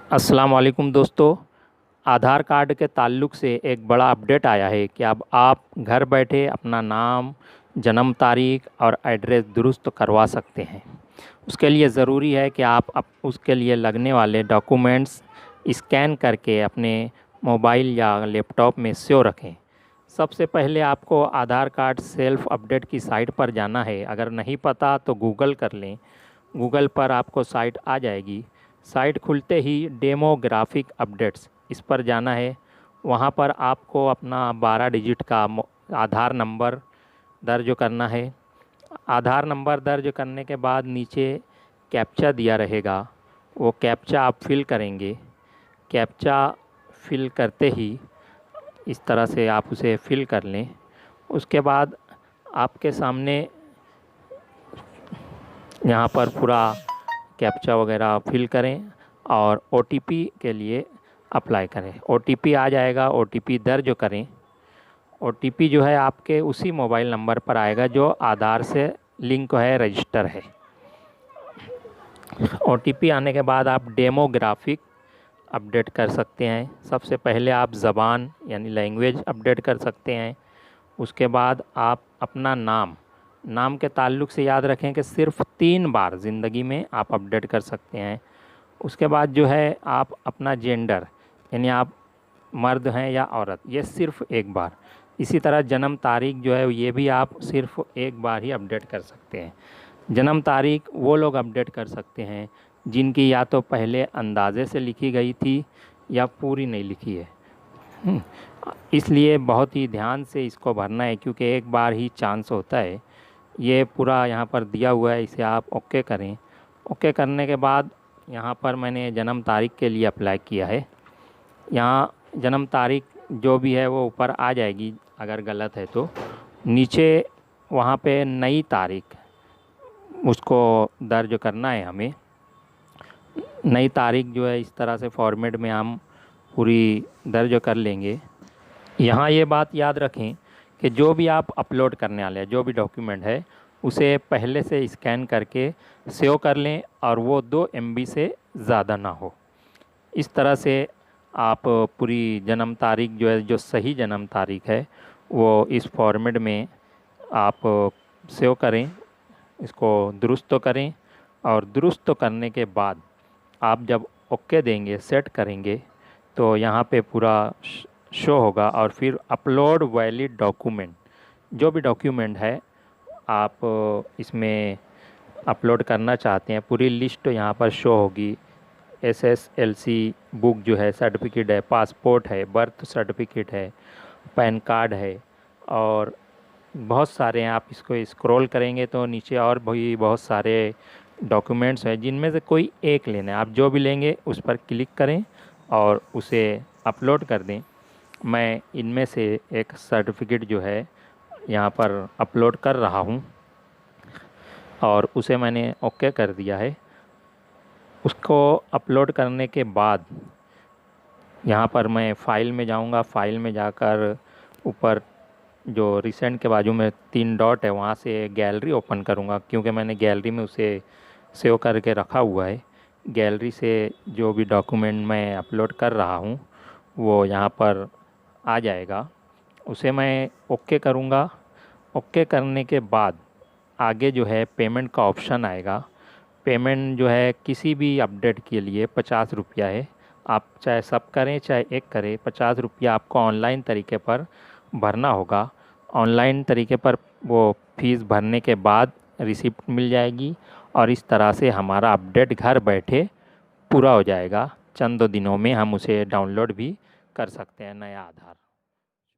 अस्सलाम वालेकुम दोस्तों। आधार कार्ड के ताल्लुक़ से एक बड़ा अपडेट आया है कि अब आप घर बैठे अपना नाम, जन्म तारीख और एड्रेस दुरुस्त करवा सकते हैं। उसके लिए ज़रूरी है कि आप उसके लिए लगने वाले डॉक्यूमेंट्स स्कैन करके अपने मोबाइल या लैपटॉप में सेव रखें। सबसे पहले आपको आधार कार्ड सेल्फ़ अपडेट की साइट पर जाना है। अगर नहीं पता तो गूगल कर लें। गूगल पर आपको साइट आ जाएगी। साइट खुलते ही डेमोग्राफिक अपडेट्स इस पर जाना है। वहाँ पर आपको अपना 12 डिजिट का आधार नंबर दर्ज करना है। आधार नंबर दर्ज करने के बाद नीचे कैप्चा दिया रहेगा, वो कैप्चा आप फिल करेंगे। कैप्चा फिल करते ही इस तरह से आप उसे फिल कर लें। उसके बाद आपके सामने यहाँ पर पूरा कैप्चा वगैरह फिल करें और ओटीपी के लिए अप्लाई करें। ओटीपी आ जाएगा, ओटीपी दर्ज करें। ओटीपी जो है आपके उसी मोबाइल नंबर पर आएगा जो आधार से लिंक है, रजिस्टर है। ओटीपी आने के बाद आप डेमोग्राफिक अपडेट कर सकते हैं। सबसे पहले आप ज़बान यानी लैंग्वेज अपडेट कर सकते हैं। उसके बाद आप अपना नाम के ताल्लुक़ से याद रखें कि सिर्फ़ 3 बार ज़िंदगी में आप अपडेट कर सकते हैं। उसके बाद जो है आप अपना जेंडर यानी आप मर्द हैं या औरत, ये सिर्फ़ एक बार। इसी तरह जन्म तारीख जो है ये भी आप सिर्फ़ एक बार ही अपडेट कर सकते हैं। जन्म तारीख वो लोग अपडेट कर सकते हैं जिनकी या तो पहले अंदाज़े से लिखी गई थी या पूरी नहीं लिखी है। इसलिए बहुत ही ध्यान से इसको भरना है क्योंकि एक बार ही चांस होता है। ये पूरा यहाँ पर दिया हुआ है, इसे आप ओके करें। ओके करने के बाद यहाँ पर मैंने जन्म तारीख के लिए अप्लाई किया है। यहाँ जन्म तारीख जो भी है वो ऊपर आ जाएगी, अगर गलत है तो नीचे वहाँ पे नई तारीख उसको दर्ज करना है हमें। नई तारीख जो है इस तरह से फॉर्मेट में हम पूरी दर्ज कर लेंगे। यहाँ ये बात याद रखें कि जो भी आप अपलोड करने वाले हैं, जो भी डॉक्यूमेंट है, उसे पहले से स्कैन करके सेव कर लें और वो 2 MB से ज़्यादा ना हो। इस तरह से आप पूरी जन्म तारीख जो है, जो सही जन्म तारीख है, वो इस फॉर्मेट में आप सेव करें, इसको दुरुस्त करें। और दुरुस्त करने के बाद आप जब ओके देंगे, सेट करेंगे, तो यहाँ पे पूरा शो होगा और फिर अपलोड वैलिड डॉक्यूमेंट, जो भी डॉक्यूमेंट है आप इसमें अपलोड करना चाहते हैं, पूरी लिस्ट यहाँ पर शो होगी। SSLC बुक जो है, सर्टिफिकेट है, पासपोर्ट है, बर्थ सर्टिफिकेट है, पैन कार्ड है और बहुत सारे हैं। आप इसको स्क्रॉल करेंगे तो नीचे और भी बहुत सारे डॉक्यूमेंट्स हैं जिनमें से कोई एक लेना है। आप जो भी लेंगे उस पर क्लिक करें और उसे अपलोड कर दें। मैं इनमें से एक सर्टिफिकेट जो है यहाँ पर अपलोड कर रहा हूँ और उसे मैंने ओके कर दिया है। उसको अपलोड करने के बाद यहाँ पर मैं फ़ाइल में जाऊँगा। फ़ाइल में जाकर ऊपर जो रिसेंट के बाजू में 3 डॉट है, वहाँ से गैलरी ओपन करूँगा क्योंकि मैंने गैलरी में उसे सेव करके रखा हुआ है। गैलरी से जो भी डॉक्यूमेंट मैं अपलोड कर रहा हूँ वो यहाँ पर आ जाएगा। उसे मैं ओके करूँगा। ओके करने के बाद आगे जो है पेमेंट का ऑप्शन आएगा। पेमेंट जो है किसी भी अपडेट के लिए 50 रुपया है। आप चाहे सब करें चाहे एक करें, 50 रुपया आपको ऑनलाइन तरीके पर भरना होगा। ऑनलाइन तरीके पर वो फ़ीस भरने के बाद रिसिप्ट मिल जाएगी और इस तरह से हमारा अपडेट घर बैठे पूरा हो जाएगा। चंद दिनों में हम उसे डाउनलोड भी कर सकते हैं, नया आधार।